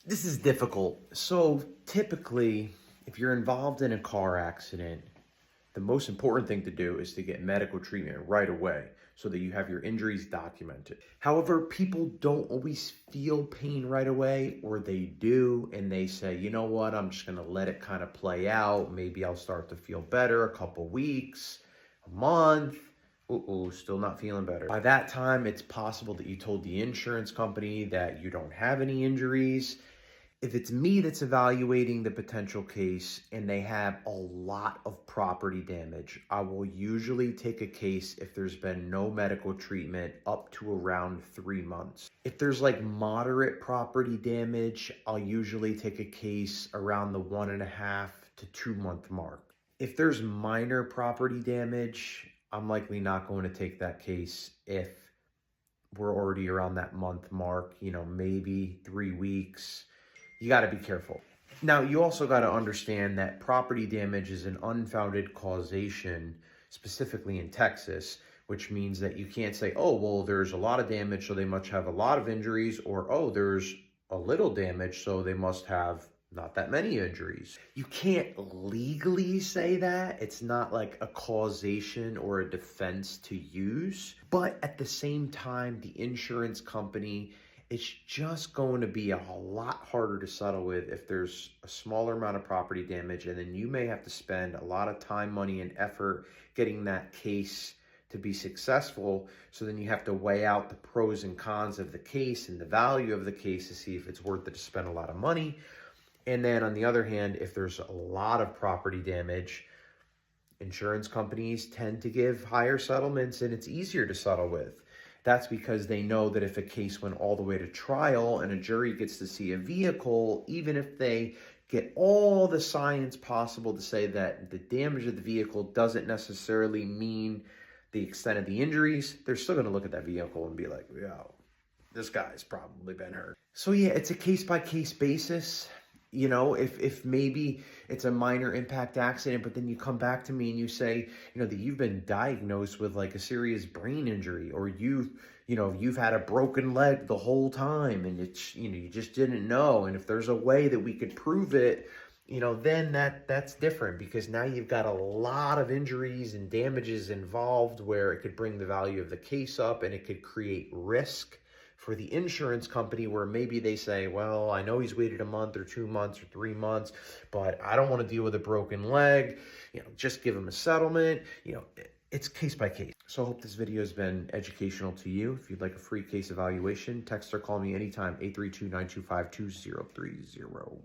This is difficult. So typically, if you're involved in a car accident, the most important thing to do is to get medical treatment right away so that you have your injuries documented. However, people don't always feel pain right away, or they do, and they say, you know what, I'm just gonna let it kind of play out. Maybe I'll start to feel better a couple weeks, a month. Still not feeling better. By that time, it's possible that you told the insurance company that you don't have any injuries. If it's me that's evaluating the potential case and they have a lot of property damage, I will usually take a case if there's been no medical treatment up to around 3 months. If there's like moderate property damage, I'll usually take a case around the 1.5 to 2 month mark. If there's minor property damage, I'm likely not going to take that case if we're already around that month mark, maybe 3 weeks. You got to be careful. Now, you also got to understand that property damage is an unfounded causation, specifically in Texas, which means that you can't say, oh, well, there's a lot of damage, so they must have a lot of injuries, or, oh, there's a little damage, so they must have not that many injuries. You can't legally say that. It's not like a causation or a defense to use. But at the same time, the insurance company, it's just going to be a lot harder to settle with if there's a smaller amount of property damage, and then you may have to spend a lot of time, money, and effort getting that case to be successful. So then you have to weigh out the pros and cons of the case and the value of the case to see if it's worth it to spend a lot of money. And then on the other hand, if there's a lot of property damage, insurance companies tend to give higher settlements and it's easier to settle with. That's because they know that if a case went all the way to trial and a jury gets to see a vehicle, even if they get all the science possible to say that the damage of the vehicle doesn't necessarily mean the extent of the injuries, they're still going to look at that vehicle and be like, yo, this guy's probably been hurt. So yeah, it's a case-by-case basis. If maybe it's a minor impact accident, but then you come back to me and you say, that you've been diagnosed with like a serious brain injury, or you've had a broken leg the whole time and it's, you just didn't know. And if there's a way that we could prove it, then that's different, because now you've got a lot of injuries and damages involved where it could bring the value of the case up, and it could create risk for the insurance company, where maybe they say, well, I know he's waited a month or 2 months or 3 months, but I don't want to deal with a broken leg. Just give him a settlement. It's case by case. So I hope this video has been educational to you. If you'd like a free case evaluation, text or call me anytime, 832-925-2030.